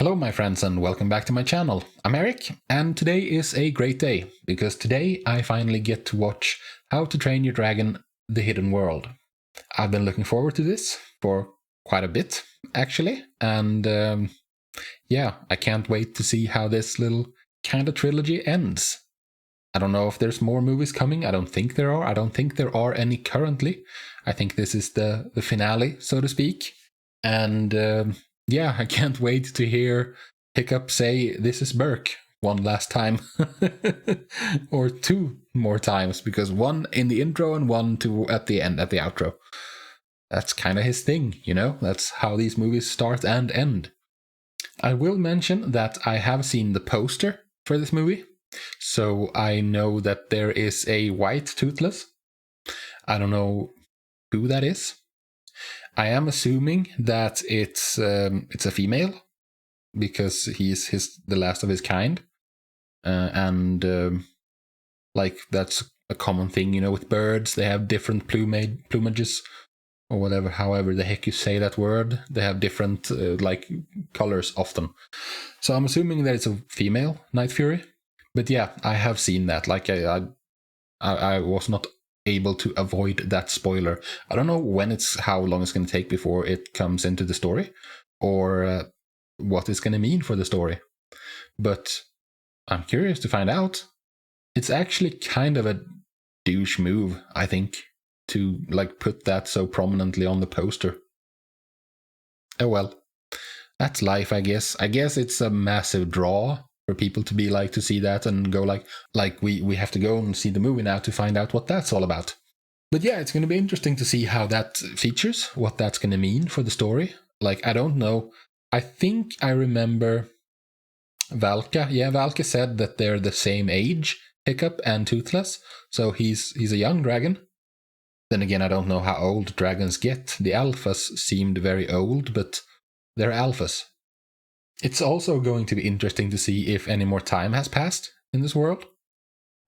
Hello my friends and welcome back to my channel. I'm Eric and today is a great day because today I finally get to watch How to Train Your Dragon: The Hidden World. I've been looking forward to this for quite a bit actually, and yeah, I can't wait to see how this little kind of trilogy ends. I don't know if there's more movies coming. I don't think there are. I don't think there are any currently. I think this is the finale, so to speak. And yeah, I can't wait to hear Hiccup say, "This is Burke," one last time. Or two more times, because one in the intro and one at the end, at the outro. That's kind of his thing, you know? That's how these movies start and end. I will mention that I have seen the poster for this movie, so I know that there is a white Toothless. I don't know who that is. I am assuming that it's a female, because he's the last of his kind, and like that's a common thing, you know, with birds. They have different plumages, or whatever, however the heck you say that word. They have different like colors often. So I'm assuming that it's a female Night Fury. But yeah, I have seen that. Like I was not able to avoid that spoiler. I don't know how long it's going to take before it comes into the story, or what it's going to mean for the story. But I'm curious to find out. It's actually kind of a douche move, I think, to like put that so prominently on the poster. Oh well, that's life, I guess. I guess it's a massive draw for people to be like, to see that and go like we have to go and see the movie now to find out what that's all about. But yeah, it's going to be interesting to see how that features, what that's going to mean for the story. Like, I don't know. I think I remember Valka. Yeah, Valka said that they're the same age, Hiccup and Toothless. So he's a young dragon. Then again, I don't know how old dragons get. The alphas seemed very old, but they're alphas. It's also going to be interesting to see if any more time has passed in this world.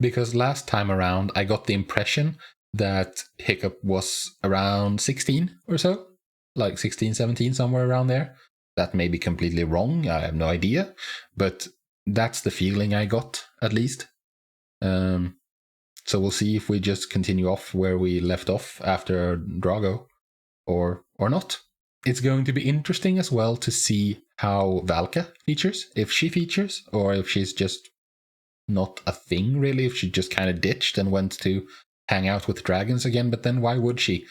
Because last time around, I got the impression that Hiccup was around 16 or so. Like 16, 17, somewhere around there. That may be completely wrong, I have no idea. But that's the feeling I got, at least. So we'll see if we just continue off where we left off after Drago, or not. It's going to be interesting as well to see how Valka features, if she features, or if she's just not a thing really, if she just kind of ditched and went to hang out with dragons again. But then why would she?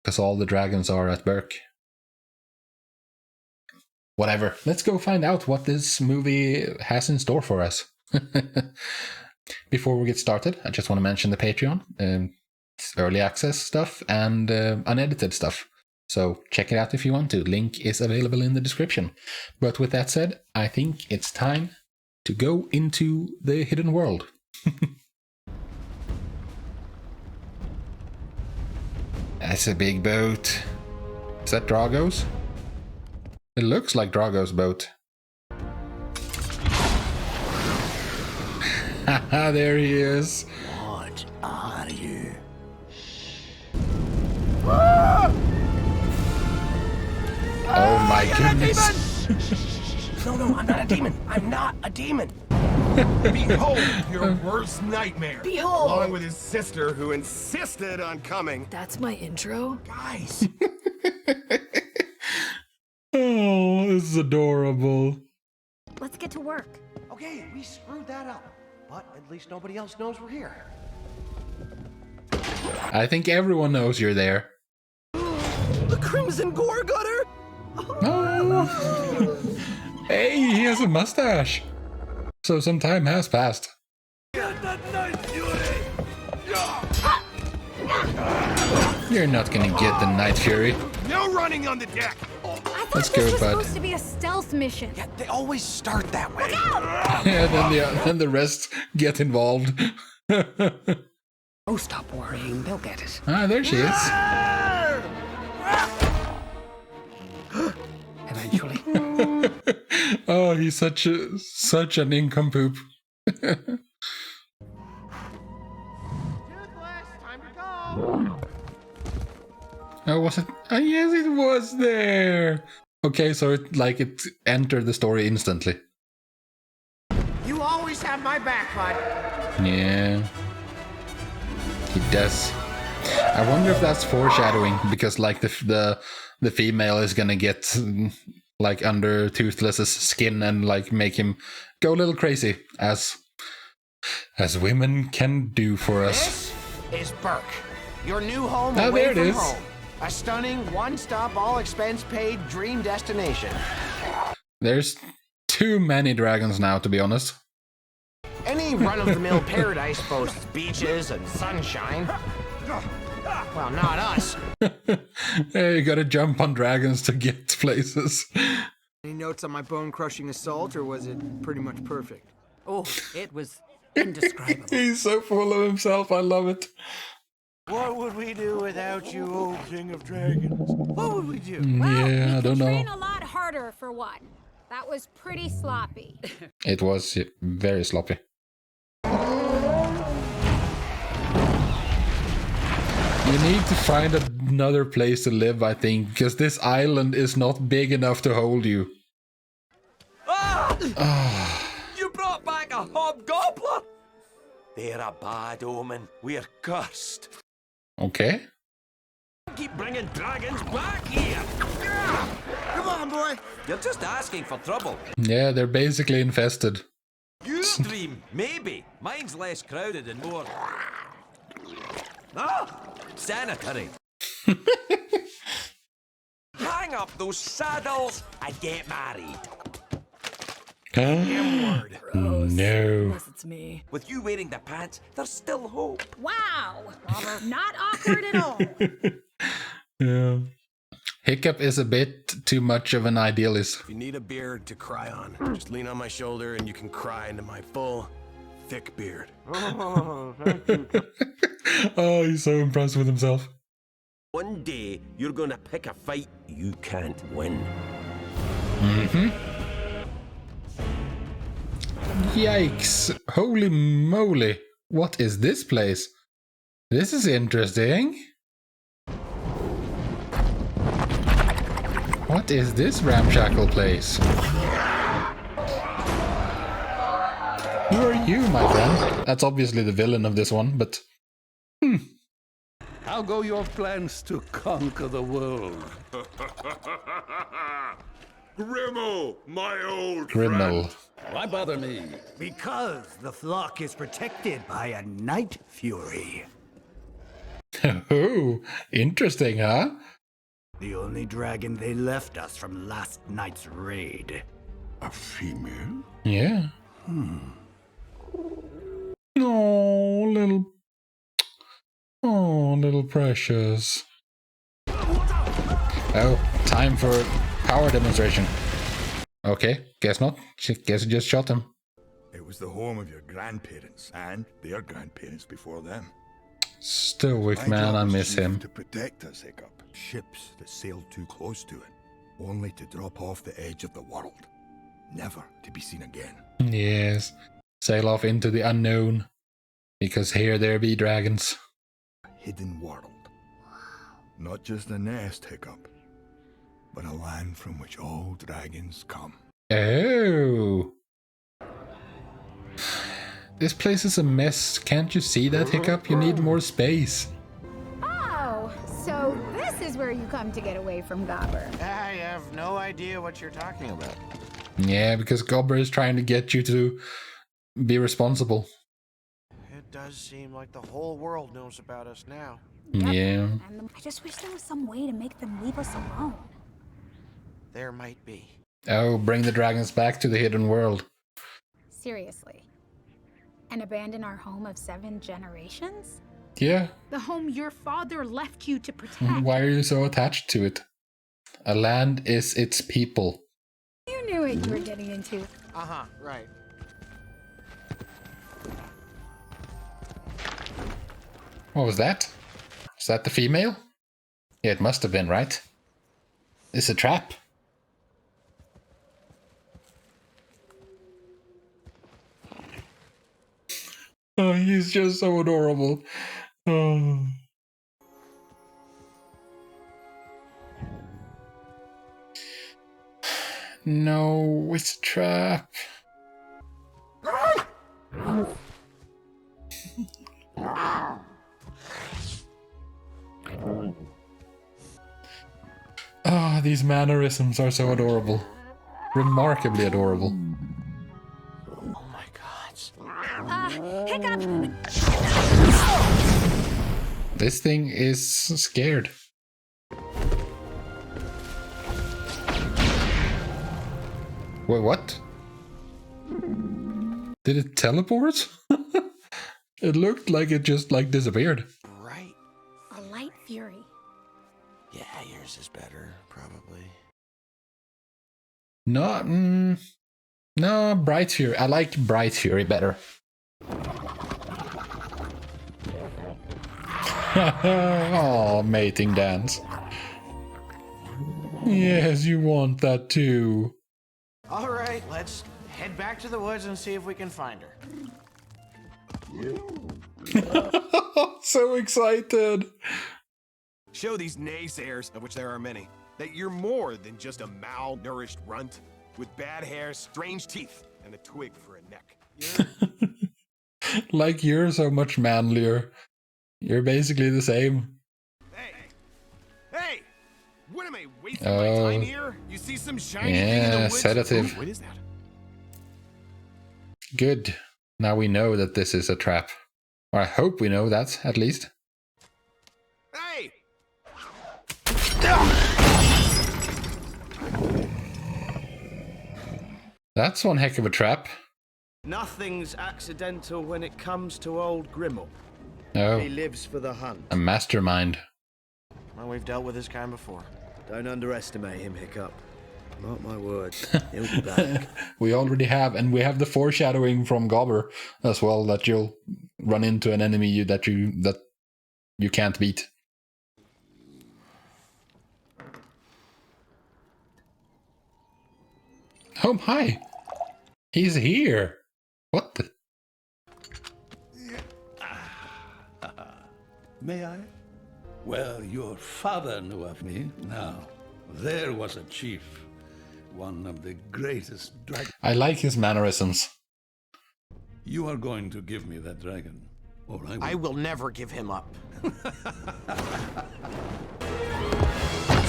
Because all the dragons are at Burke. Whatever, let's go find out what this movie has in store for us. Before we get started, I just want to mention the Patreon. It's early access stuff and unedited stuff. So check it out if you want to. Link is available in the description. But with that said, I think it's time to go into the hidden world. That's a big boat. Is that Drago's? It looks like Drago's boat. Haha, there he is. What are you? Oh my goodness. No, I'm not a demon. I'm not a demon. Behold your worst nightmare. Behold. Along with his sister, who insisted on coming. That's my intro? Guys. Oh, this is adorable. Let's get to work. Okay, we screwed that up. But at least nobody else knows we're here. I think everyone knows you're there. The Crimson Gore Gutter? Oh. Hey, he has a mustache. So some time has passed. You're not gonna get the Night Fury. No running on the deck. I thought Let's this go, was bud. supposed to be a stealth mission. Yeah, they always start that way. Yeah, then the rest get involved. Oh, stop worrying. They'll get it. Ah, there she is. Eventually. Oh, he's such an nincompoop. Toothless, time to go. Oh, was it? Oh, yes, it was there. Okay, so it entered the story instantly. You always have my back, bud. Yeah, he does. I wonder if that's foreshadowing, because like the female is gonna get like under Toothless's skin and like make him go a little crazy, as women can do for us. This is Burke, your new home Oh, away there it from is. home. A stunning, one-stop, all-expense-paid dream destination. There's too many dragons now, to be honest. Any run-of-the-mill paradise boasts beaches and sunshine. Well, not us. Hey, you gotta jump on dragons to get places. Any notes on my bone-crushing assault, or was it pretty much perfect? Oh, it was indescribable. He's so full of himself, I love it. What would we do without you, old king of dragons? What would we do? Well, Yeah, I we don't could know. train a lot harder for one. That was pretty sloppy. It was very sloppy. You need to find another place to live, I think, because this island is not big enough to hold you. You brought back a hobgoblin? They're a bad omen. We're cursed. Okay. Keep bringing dragons back here. Come on, boy! You're just asking for trouble. Yeah, they're basically infested. Your dream, maybe. Mine's less crowded and more... sanitary. Hang up those saddles and get married. Gross. No. Unless it's me. With you wearing the pants, there's still hope. Wow! Not awkward at all. Yeah. Hiccup is a bit too much of an idealist. If you need a beard to cry on, just lean on my shoulder and you can cry into my full, thick beard. Oh, he's so impressed with himself. One day, you're gonna pick a fight you can't win. Yikes. Holy moly. What is this place? This is interesting. What is this ramshackle place? Who are you, my friend? That's obviously the villain of this one, but... How go your plans to conquer the world? Grimmel, my old Grimmel. Why bother me? Because the flock is protected by a night fury. Oh, interesting, huh? The only dragon they left us from last night's raid. A female? Yeah. Oh, little... Oh, little precious. Oh, time for power demonstration. Okay, guess not. Guess you just shot him. It was the home of your grandparents and their grandparents before them. Stoic man, I miss him. To protect us, Hiccup. Ships that sailed too close to it, only to drop off the edge of the world, never to be seen again. Yes, sail off into the unknown, because here there be dragons. A hidden world. Not just a nest, Hiccup, but a land from which all dragons come. Oh. This place is a mess. Can't you see that, Hiccup? You need more space. Oh, so this is where you come to get away from Gobber. I have no idea what you're talking about. Yeah, because Gobber is trying to get you to be responsible. It does seem like the whole world knows about us now. Yeah. And I just wish there was some way to make them leave us alone. There might be. Oh, bring the dragons back to the hidden world. Seriously. And abandon our home of 7 generations? Yeah. The home your father left you to protect. Why are you so attached to it? A land is its people. You knew what you were getting into. Uh-huh, right. What was that? Was that the female? Yeah, it must have been, right? It's a trap. Oh, he's just so adorable. Oh. No, it's a trap. Ah, these mannerisms are so adorable. Remarkably adorable. Oh my god. Hiccup! This thing is scared. Wait, what? Did it teleport? It looked like it just like disappeared. Right. A light fury. Yeah, yours is better, probably. No, no, Bright Fury. I like Bright Fury better. Oh, mating dance. Yes, you want that too. All right, let's head back to the woods and see if we can find her. So excited. Show these naysayers, of which there are many, that you're more than just a malnourished runt with bad hair, strange teeth, and a twig for a neck. Like you're so much manlier. You're basically the same. Hey! Hey! What am I wasting my time here? You see some shiny thing in the Yeah, woods? sedative. Ooh, what is that? Good. Now we know that this is a trap. Or I hope we know that, at least. Hey! That's one heck of a trap. Nothing's accidental when it comes to old Grimmel. Oh, He lives for the hunt. a mastermind. Well, we've dealt with this kind before. Don't underestimate him, Hiccup. Mark my words, he'll be back. We already have, and we have the foreshadowing from Gobber as well, that you'll run into an enemy that you can't beat. Oh hi! He's here! What the? May I? Well, your father knew of me. Now, there was a chief, one of the greatest dragons. I like his mannerisms. You are going to give me that dragon, or I will. I will never give him up.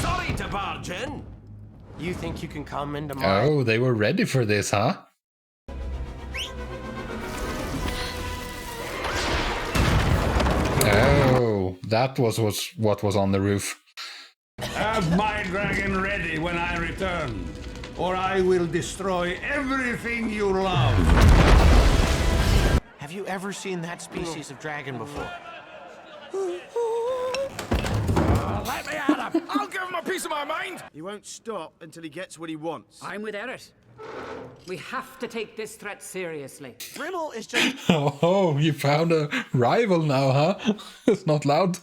Sorry to barge in. You think you can come into my... Oh, they were ready for this, huh? Oh, that was what was on the roof. Have my dragon ready when I return, or I will destroy everything you love. Have you ever seen that species of dragon before? Let me at him. I'll give him a piece of my mind. He won't stop until he gets what he wants. I'm with Erit. We have to take this threat seriously. Grimmel is just... Oh, you found a rival now, huh? It's not loud.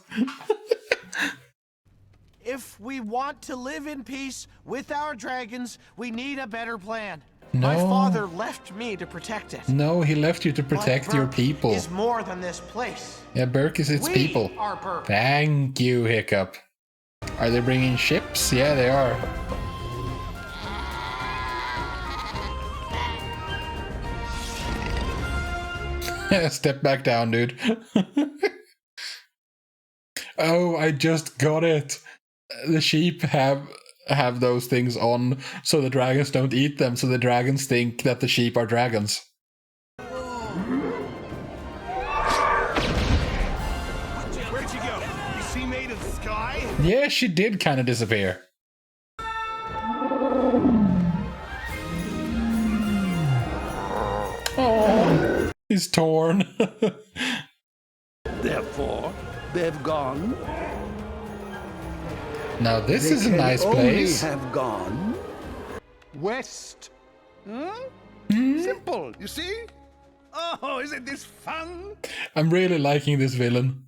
If we want to live in peace with our dragons, we need a better plan. No. My father left me to protect it. No, he left you to protect But your Burke people. is more than this place. Yeah, Burke is its We people. are Burke. Thank you, Hiccup. Are they bringing ships? Yeah, they are. Step back down, dude. Oh, I just got it. The sheep have those things on so the dragons don't eat them, so the dragons think that the sheep are dragons. Where'd you go? You see made of the sky? Yeah, she did kind of disappear. Oh, he's torn. Therefore, they've gone. Now this They is a can nice only place. have gone west. Simple, you see? Oh, isn't this fun? I'm really liking this villain.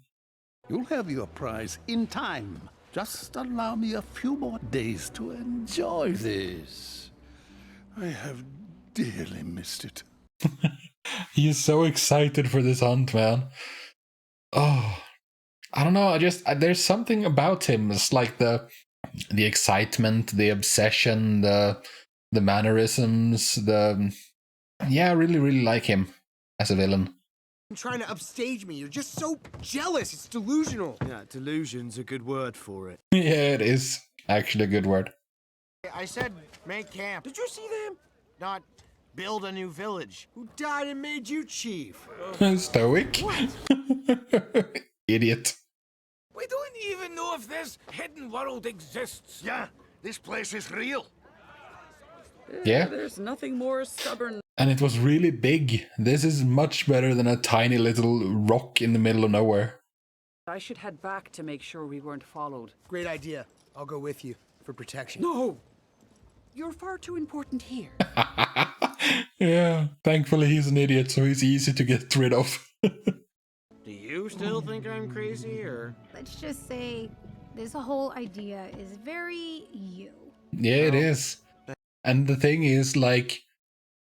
You'll have your prize in time. Just allow me a few more days to enjoy this. I have dearly missed it. He is so excited for this hunt, man. Oh, I don't know. There's something about him. It's like the excitement, the obsession, the the mannerisms, yeah, I really, really like him as a villain. You're trying to upstage me. You're just so jealous. It's delusional. Yeah, delusion's a good word for it. Yeah, it is actually a good word. I said make camp. Did you see them? Not build a new village. Who died and made you chief? Stoic? Idiot. We don't even know if this hidden world exists. Yeah, this place is real. Yeah. There's nothing more stubborn. And it was really big. This is much better than a tiny little rock in the middle of nowhere. I should head back to make sure we weren't followed. Great idea. I'll go with you for protection. No! You're far too important here. Yeah, thankfully he's an idiot, so he's easy to get rid of. Do you still think I'm crazy, or? Let's just say this whole idea is very you. Yeah, it is. And the thing is, like,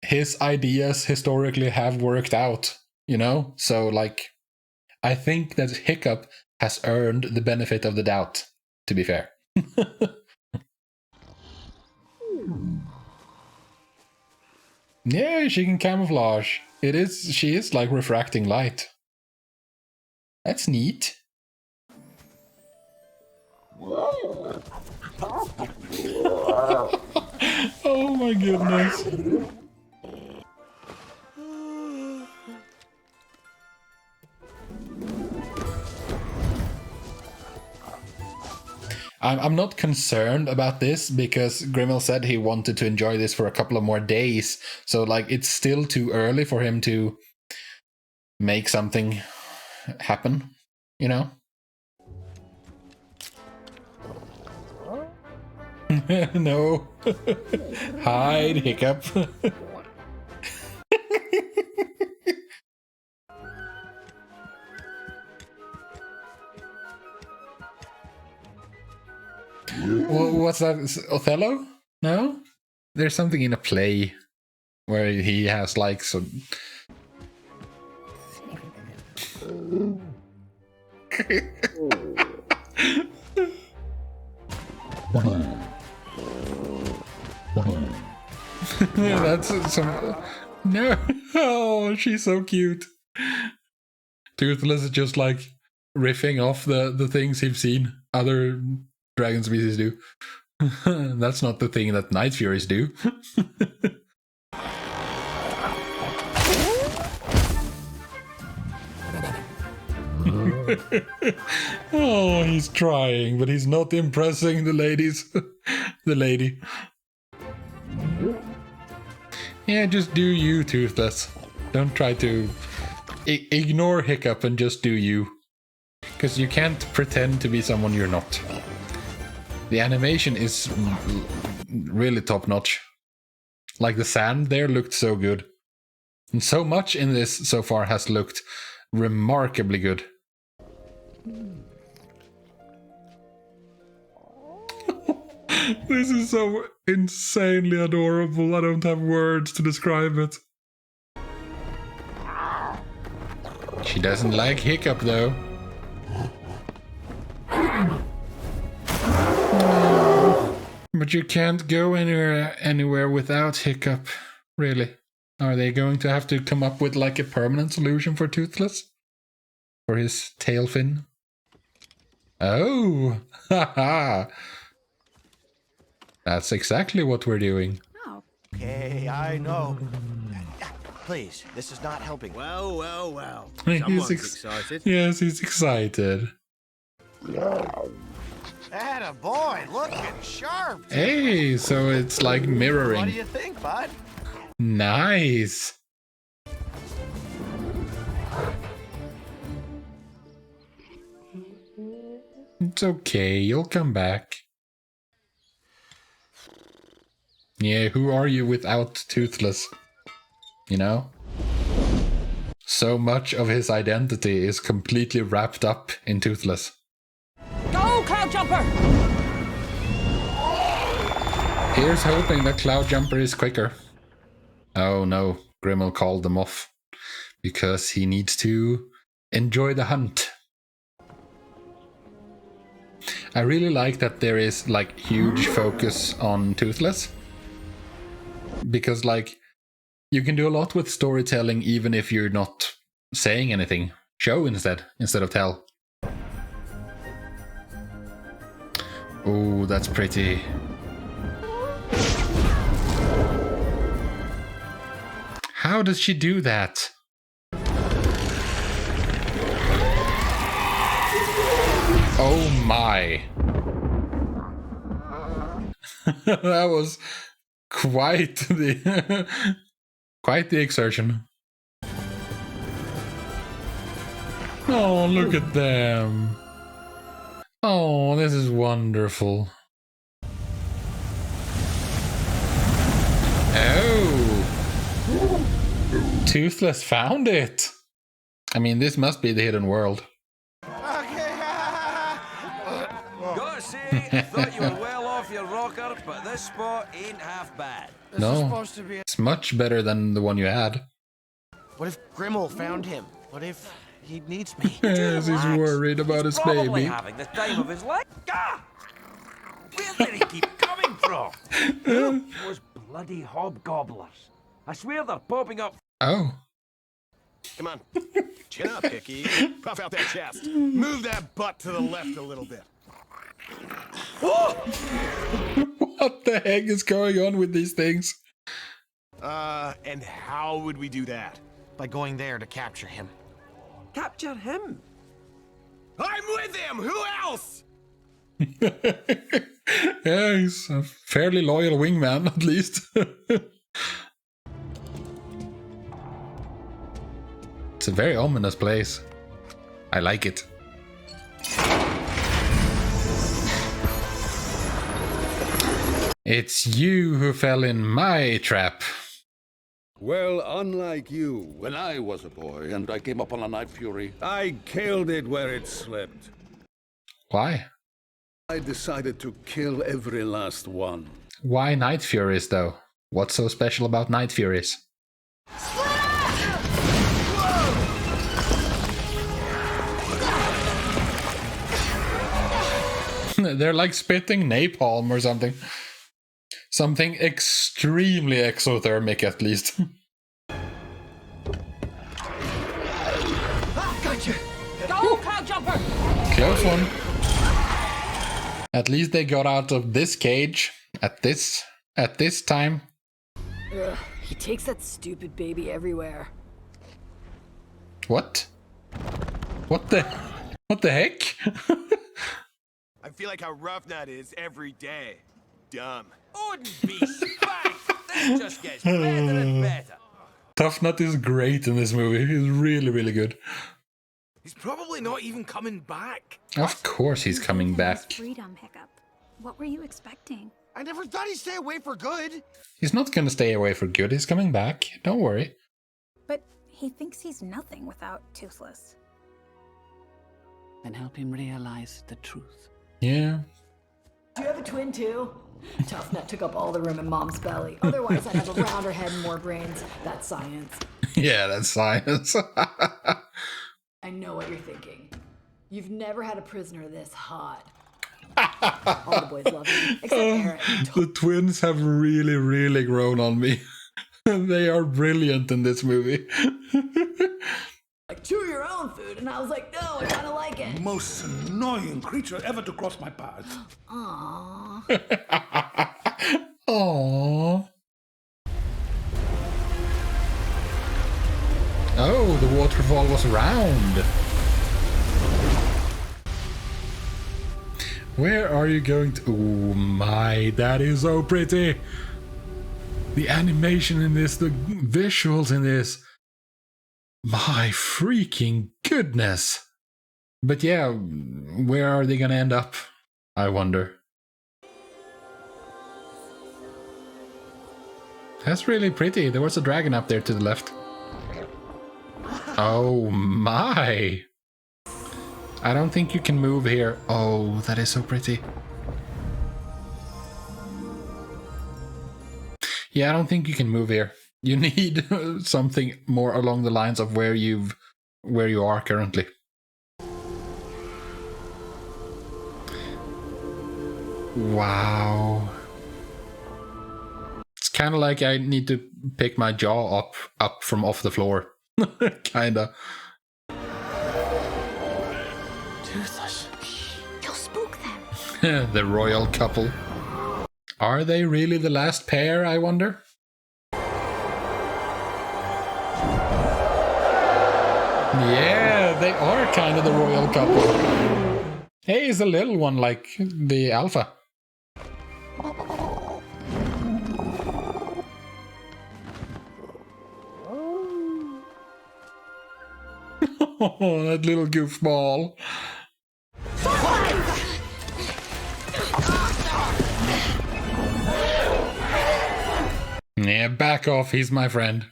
his ideas historically have worked out, you know? So, like, I think that Hiccup has earned the benefit of the doubt, to be fair. Yeah, she can camouflage. She is like refracting light. That's neat. Oh my goodness. I'm not concerned about this because Grimmel said he wanted to enjoy this for a couple of more days. So, like, it's still too early for him to make something happen, you know? No. Hide, Hiccup. What's that? Othello? No? There's something in a play where he has like some... That's some... No! Oh, she's so cute. Toothless is just like riffing off the things he's seen other dragon species do. That's not the thing that Night Furies do. Oh, he's trying, but he's not impressing the ladies. The lady. Yeah, just do you, Toothless. Don't try to ignore Hiccup and just do you. Because you can't pretend to be someone you're not. The animation is really top-notch. Like the sand there looked so good. And so much in this so far has looked remarkably good. This is so insanely adorable. I don't have words to describe it. She doesn't like Hiccup though. But you can't go anywhere without Hiccup, really. Are they going to have to come up with like a permanent solution for Toothless? For his tail fin? Oh! Haha! That's exactly what we're doing. Oh. Okay, I know. Please, this is not helping. Well, well, well. He's Someone's excited. Yes, he's excited. Atta boy, looking sharp. Hey, so it's like mirroring. What do you think, bud? Nice. It's okay, you'll come back. Yeah, who are you without Toothless? You know? So much of his identity is completely wrapped up in Toothless. Go, Cloud Jumper! Here's hoping that Cloud Jumper is quicker. Oh no, Grimmel called them off. Because he needs to enjoy the hunt. I really like that there is like huge focus on Toothless. because like you can do a lot with storytelling even if you're not saying anything. Show instead of tell. Oh, that's pretty. How does she do that? Oh my. That was quite the quite the exertion. Oh, look at them. Oh, this is wonderful. Oh. Toothless found it. I mean, this must be the hidden world. Gotta say, I thought you were well off your rocker, but this spot ain't half bad. No, it's much better than the one you had. What if Grimmel found him? What if he needs me? Yes, he's worried about his Probably baby. having the time of his life. Ah! Where did he keep coming from? Those bloody hobgobblers. I swear they're popping up. Oh. Come on. Chin up, Hickey. Puff out that chest. Move that butt to the left a little bit. What the heck is going on with these things? And how would we do that? By going there to capture him. Capture him. I'm with him! Who else? Yeah, he's a fairly loyal wingman, at least. It's a very ominous place. I like it. It's you who fell in my trap. Well, unlike you, when I was a boy and I came upon a Night Fury, I killed it where it slept. Why? I decided to kill every last one. Why Night Furies, though? What's so special about Night Furies? They're like spitting napalm or something. Something extremely exothermic, at least. Gotcha! Go, cloud jumper! Close one. At least they got out of this cage at this time. Ugh, he takes that stupid baby everywhere. What? What the heck? I feel like how Roughnut is every day. Dumb. Wouldn't be spanked. This just gets better and better. Tough Nut is great in this movie. He's really, really good. He's probably not even coming back. Of course he's coming back. Freedom, Hiccup. What were you expecting? I never thought he'd stay away for good. He's not gonna stay away for good. He's coming back. Don't worry. But he thinks he's nothing without Toothless. Then help him realize the truth. Yeah. Do you have a twin too? Tough Nut took up all the room in Mom's belly. Otherwise, I'd have a rounder head and more brains. That's science. Yeah, that's science. I know what you're thinking. You've never had a prisoner this hot. All the boys love him, except Eric. The twins have really, really grown on me. They are brilliant in this movie. Like, chew your own food, and I was like, no, I kind of like it. Most annoying creature ever to cross my path. Aww. Aww. Oh, the waterfall was round. Where are you going to? Oh my, that is so pretty. The animation in this, the visuals in this. My freaking goodness. But yeah, where are they gonna end up? I wonder. That's really pretty. There was a dragon up there to the left. Oh my. I don't think you can move here. Oh, that is so pretty. Yeah, I don't think you can move here. You need something more along the lines of where you are currently. Wow. It's kind of like I need to pick my jaw up from off the floor. Kinda. Toothless. You'll spook them. The royal couple. Are they really the last pair, I wonder? Yeah, they are kind of the royal couple. Hey, he's a little one like the alpha. Oh, that little goofball. Yeah, back off, he's my friend.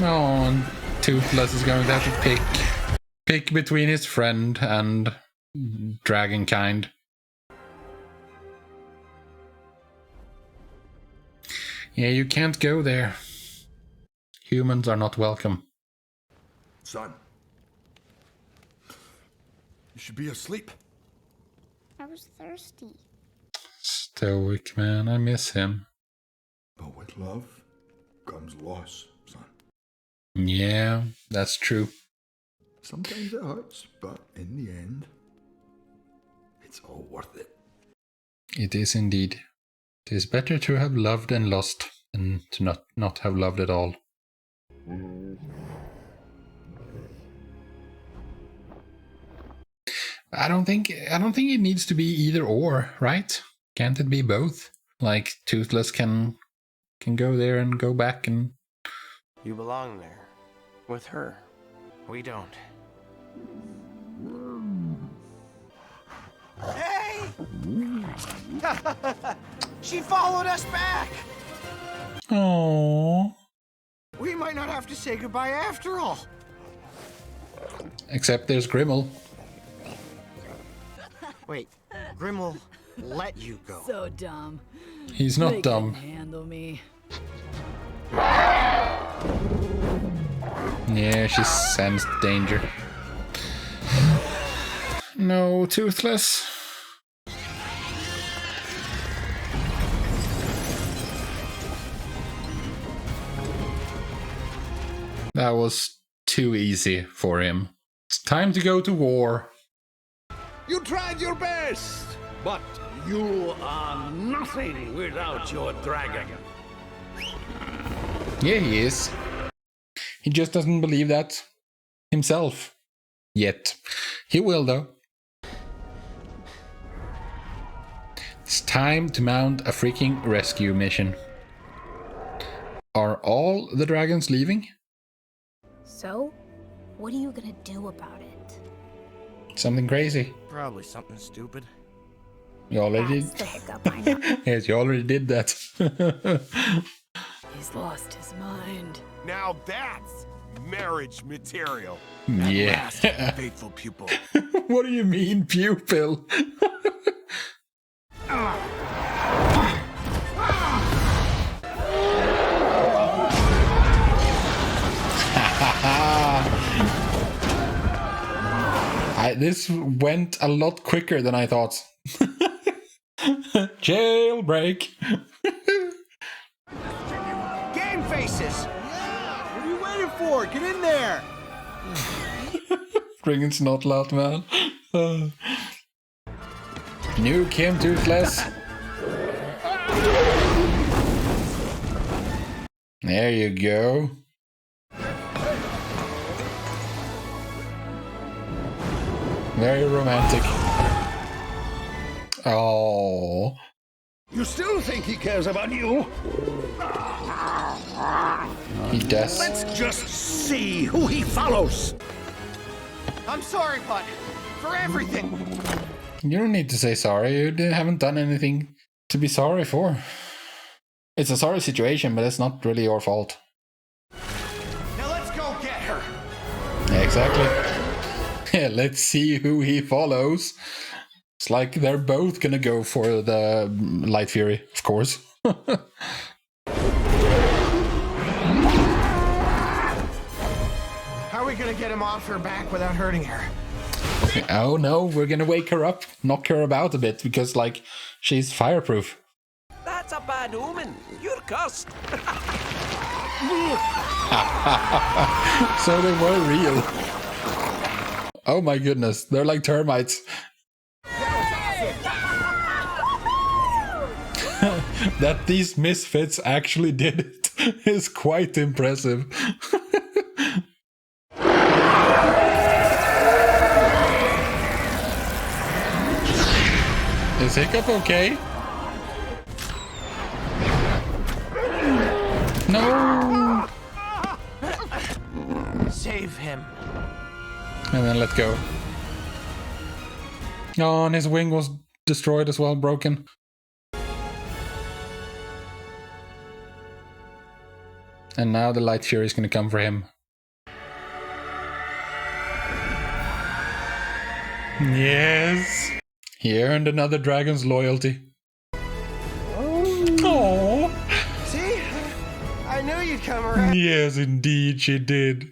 Oh, and Toothless is going to have to pick between his friend and dragonkind. Yeah, you can't go there. Humans are not welcome. Son, you should be asleep. I was thirsty. Stoic, man, I miss him. But with love comes loss, son. Yeah, that's true. Sometimes it hurts, but in the end, it's all worth it. It is indeed. It is better to have loved and lost than to not have loved at all. I don't think it needs to be either or, right? Can't it be both? Like Toothless can go there and go back and... You belong there. With her. We don't. Hey! She followed us back! Aww. We might not have to say goodbye after all. Except there's Grimmel. Wait, Grimmel let you go. So dumb. He's not They dumb. couldn't handle me. Yeah, she sensed danger. No, Toothless. That was too easy for him. It's time to go to war. You tried your best, but you are nothing without your dragon. Yeah, he is. He just doesn't believe that himself. Yet. He will, though. It's time to mount a freaking rescue mission. Are all the dragons leaving? So, what are you gonna do about it? Something crazy. Probably something stupid. You already That's the hiccup, I know. Yes, you already did that. He's lost his mind. Now that's marriage material. Yeah. Faithful pupil. What do you mean, pupil? This went a lot quicker than I thought. Jailbreak. Game faces! Yeah! What are you waiting for? Get in there! Bringing Snotlout, man. Nuke him, Toothless. There you go. Very romantic. Oh. You still think he cares about you? He does. Let's just see who he follows. I'm sorry, bud. For everything. You don't need to say sorry. You haven't done anything to be sorry for. It's a sorry situation, but it's not really your fault. Now let's go get her. Yeah, exactly. Yeah, let's see who he follows. It's like they're both gonna go for the Light Fury, of course. How are we gonna get him off her back without hurting her? Oh no, we're gonna wake her up, knock her about a bit, because, like, she's fireproof. That's a bad omen. You're cursed. So they were real. Oh my goodness, they're like termites. That these misfits actually did it is quite impressive. Is Hiccup okay? No! Save him. And then let go. Oh, and his wing was destroyed as well, broken. And now the Light Fury is going to come for him. Yes! He earned another dragon's loyalty. Oh! See? I knew you'd come around. Yes, indeed, she did.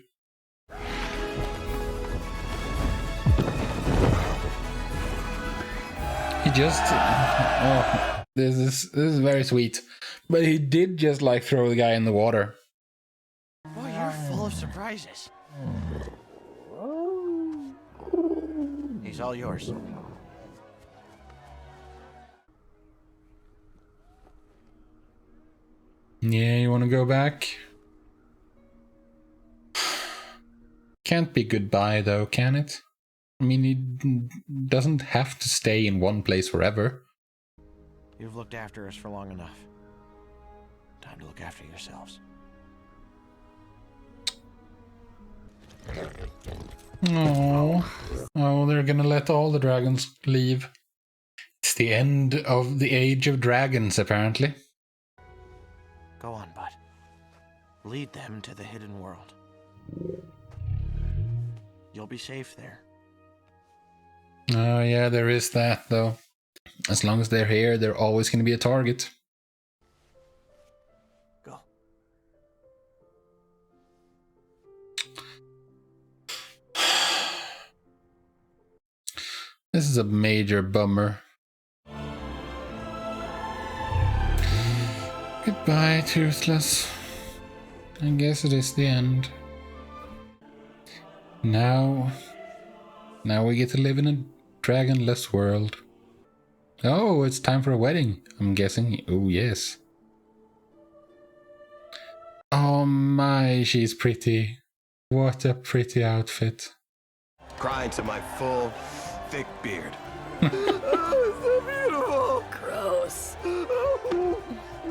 He just... Oh, this is very sweet. But he did just, like, throw the guy in the water. Boy, you're full of surprises. He's all yours. Yeah, you want to go back? Can't be goodbye, though, can it? I mean, he doesn't have to stay in one place forever. You've looked after us for long enough. Time to look after yourselves. Oh, they're gonna let all the dragons leave. It's the end of the Age of Dragons, apparently. Go on, bud. Lead them to the hidden world. You'll be safe there. Oh yeah, there is that, though. As long as they're here, they're always gonna be a target. Go. This is a major bummer. Goodbye, Toothless. I guess it is the end. Now we get to live in a dragonless world. Oh, it's time for a wedding, I'm guessing. Oh, yes. Oh my, she's pretty. What a pretty outfit. Crying to my full, thick beard. Oh, it's so beautiful. Gross.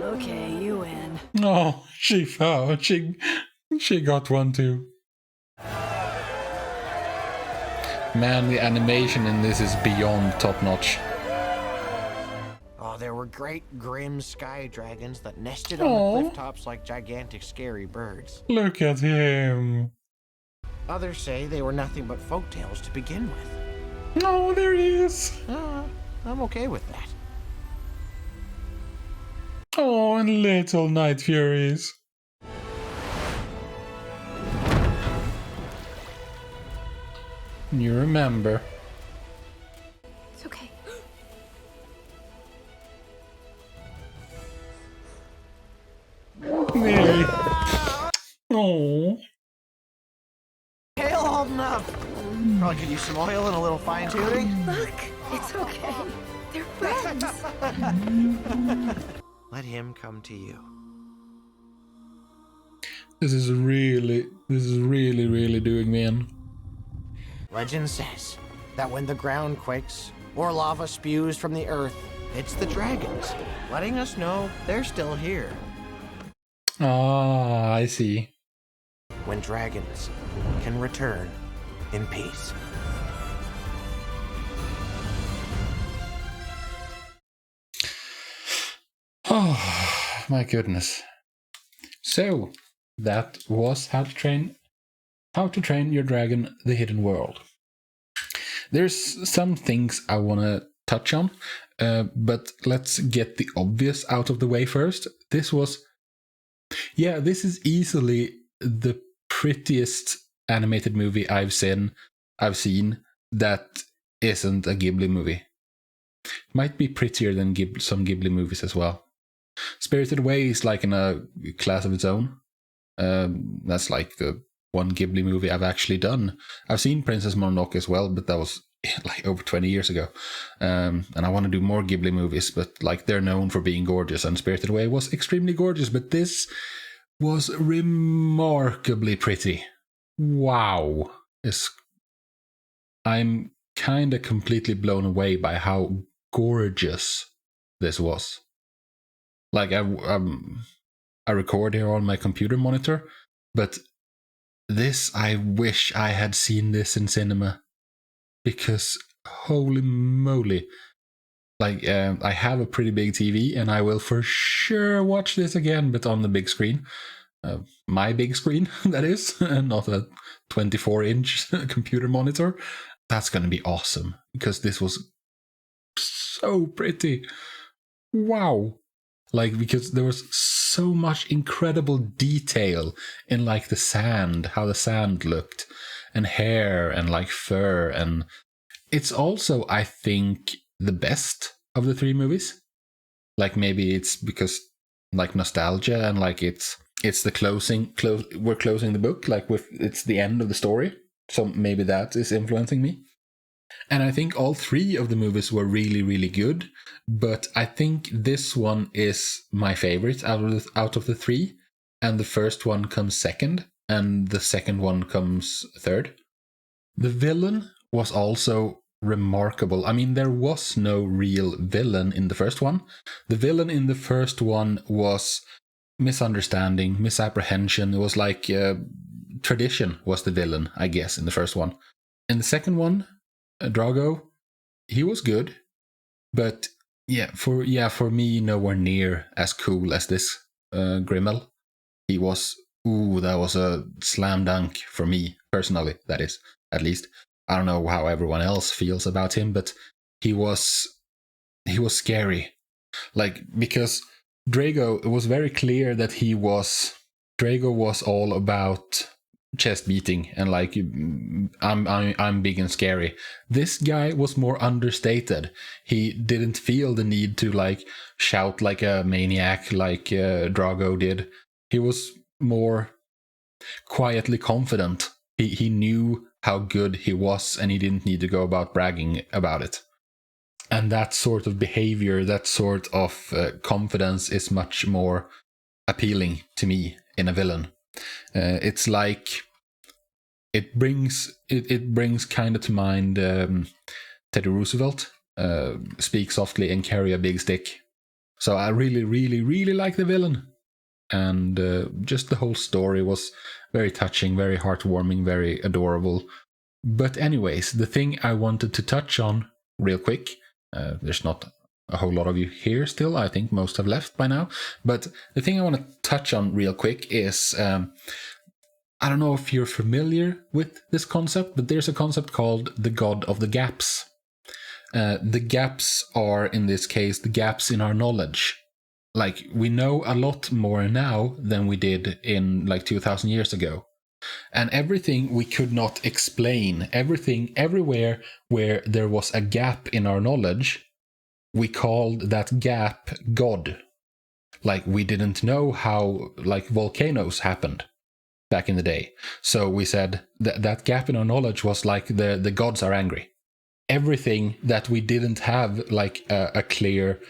Okay, you win. Oh, she fell. She got one too. Man, the animation in this is beyond top-notch. Oh, there were great, grim sky dragons that nested on the cliff tops like gigantic, scary birds. Look at him. Others say they were nothing but folktales to begin with. Oh, there he is. I'm okay with that. Oh, and little Night Furies. You remember. It's okay. Mary. Oh. Hail holding up. Probably could use some oil and a little fine tuning. Look, it's okay. They're friends. Let him come to you. This is really doing me in. Legend says that when the ground quakes or lava spews from the earth, it's the dragons, letting us know they're still here. Ah, I see. When dragons can return in peace. Oh, my goodness. So, that was How to Train Your Dragon: The Hidden World. There's some things I want to touch on, but let's get the obvious out of the way first. This is easily the prettiest animated movie I've seen that isn't a Ghibli movie. Might be prettier than some Ghibli movies as well. Spirited Away is like in a class of its own. That's like the one Ghibli movie I've actually done. I've seen Princess Mononoke as well, but that was like over 20 years ago. And I want to do more Ghibli movies, but like they're known for being gorgeous, and Spirited Away was extremely gorgeous, but this was remarkably pretty. Wow. I'm kind of completely blown away by how gorgeous this was. Like I record here on my computer monitor, but this, I wish I had seen this in cinema, because holy moly. Like, I have a pretty big TV, and I will for sure watch this again, but on the big screen. My big screen, that is, and not a 24-inch computer monitor. That's going to be awesome, because this was so pretty. Wow. Like, because there was so much incredible detail in, like, the sand, how the sand looked, and hair, and, like, fur, and it's also, I think, the best of the three movies. Like, maybe it's because, like, nostalgia, and, like, it's the closing, we're closing the book, like, it's the end of the story, so maybe that is influencing me. And I think all three of the movies were really, really good, but I think this one is my favorite out of the three, and the first one comes second, and the second one comes third. The villain was also remarkable. I mean, there was no real villain in the first one. The villain in the first one was misunderstanding, misapprehension. It was like tradition was the villain, I guess, in the first one. In the second one, Drago, he was good, but for me, nowhere near as cool as this Grimmel. He was, that was a slam dunk for me personally. That is, at least. I don't know how everyone else feels about him, but he was scary. Like, because Drago, it was very clear that Drago was all about chest beating and like, I'm big and scary. This guy was more understated. He didn't feel the need to like shout like a maniac like Drago did. He was more quietly confident. He knew how good he was, and he didn't need to go about bragging about it. And that sort of behavior, that sort of confidence is much more appealing to me in a villain. It's like it brings kind of to mind Teddy Roosevelt, speak softly and carry a big stick. So I really, really, really like the villain. And just the whole story was very touching, very heartwarming, very adorable. But anyways, the thing I wanted to touch on real quick, there's not a whole lot of you here still, I think most have left by now, but the thing I want to touch on real quick is, I don't know if you're familiar with this concept, but there's a concept called the God of the Gaps. The gaps are, in this case, the gaps in our knowledge. Like, we know a lot more now than we did in like 2,000 years ago. And everything we could not explain, everywhere where there was a gap in our knowledge, we called that gap God. Like, we didn't know how like volcanoes happened back in the day. So we said that gap in our knowledge was like the gods are angry. Everything that we didn't have like a clear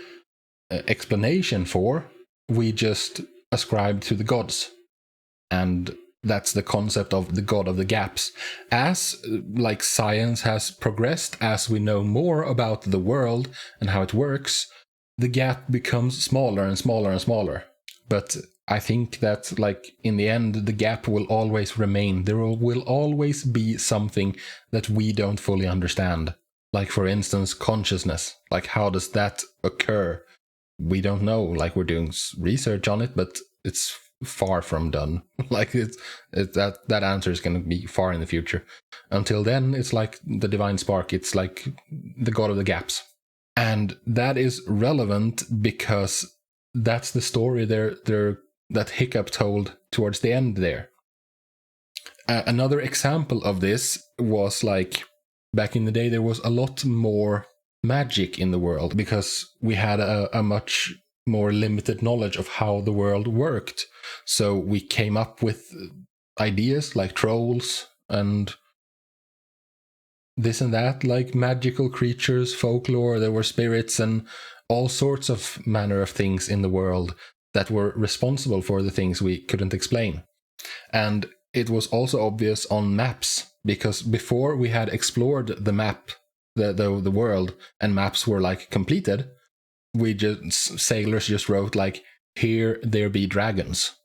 explanation for, we just ascribed to the gods. And that's the concept of the God of the gaps. As like science has progressed, as we know more about the world and how it works, the gap becomes smaller and smaller and smaller. But I think that like in the end, the gap will always remain. There will always be something that we don't fully understand. Like, for instance, consciousness. Like, how does that occur? We don't know. Like, we're doing research on it, but it's far from done. Like, that answer is going to be far in the future. Until then, it's like the divine spark. It's like the God of the gaps. And that is relevant because that's the story that Hiccup told towards the end there. Another example of this was like back in the day there was a lot more magic in the world because we had a much more limited knowledge of how the world worked. So we came up with ideas like trolls and this and that, like magical creatures, folklore. There were spirits and all sorts of manner of things in the world that were responsible for the things we couldn't explain. And it was also obvious on maps, because before we had explored the map, the world, and maps were like completed, sailors just wrote like, here there be dragons,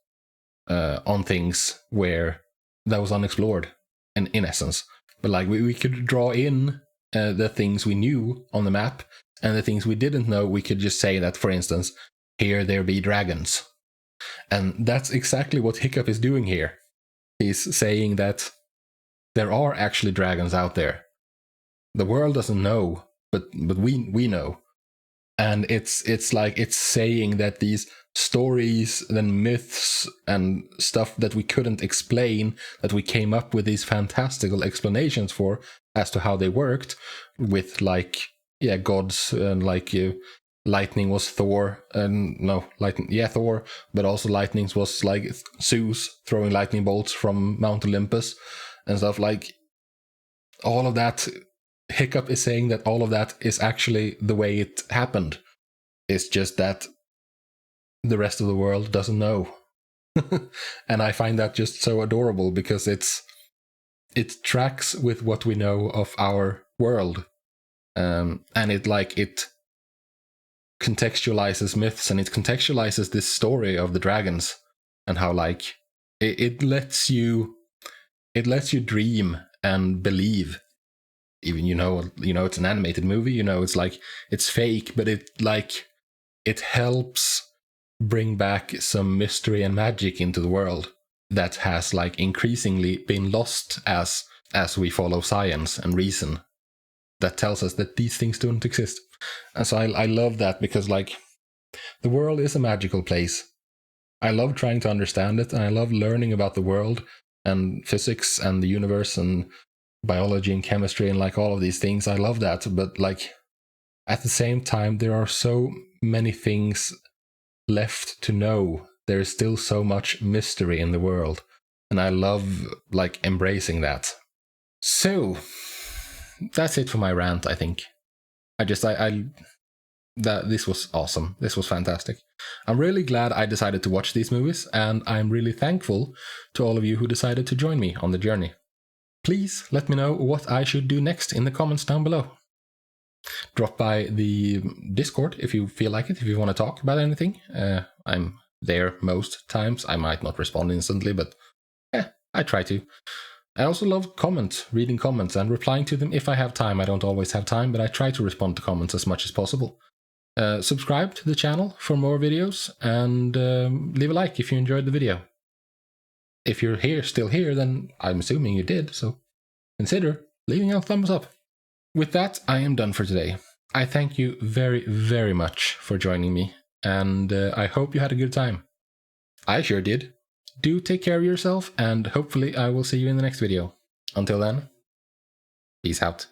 on things where that was unexplored, in essence. But like we could draw in the things we knew on the map, and the things we didn't know, we could just say that, for instance, here there be dragons. And that's exactly what Hiccup is doing here. He's saying that there are actually dragons out there. The world doesn't know, but we know. And it's like it's saying that these stories and myths and stuff that we couldn't explain, that we came up with these fantastical explanations for as to how they worked, with like, yeah, gods, and like lightning was Thor, and no, lightning, yeah, Thor, but also lightning was like Zeus throwing lightning bolts from Mount Olympus and stuff. Like all of that, Hiccup is saying that all of that is actually the way it happened. It's just that the rest of the world doesn't know. And I find that just so adorable, because it tracks with what we know of our world. And it contextualizes myths, and it contextualizes this story of the dragons, and how like it lets you dream and believe. Even you know it's an animated movie, it's like it's fake, but it helps bring back some mystery and magic into the world that has like increasingly been lost as we follow science and reason that tells us that these things don't exist. And so I love that, because like the world is a magical place. I love trying to understand it, and I love learning about the world and physics and the universe and biology and chemistry and like all of these things. I love that, but like at the same time there are so many things left to know. There is still so much mystery in the world, and I love like embracing that. So that's it for my rant. I think that this was awesome. This was fantastic. I'm really glad I decided to watch these movies, and I'm really thankful to all of you who decided to join me on the journey. Please let me know what I should do next in the comments down below. Drop by the Discord if you feel like it, if you want to talk about anything. I'm there most times. I might not respond instantly, but I try to. I also love reading comments and replying to them if I have time. I don't always have time, but I try to respond to comments as much as possible. Subscribe to the channel for more videos, and leave a like if you enjoyed the video. If you're still here, then I'm assuming you did, so consider leaving a thumbs up. With that, I am done for today. I thank you very, very much for joining me, and I hope you had a good time. I sure did. Do take care of yourself, and hopefully I will see you in the next video. Until then, peace out.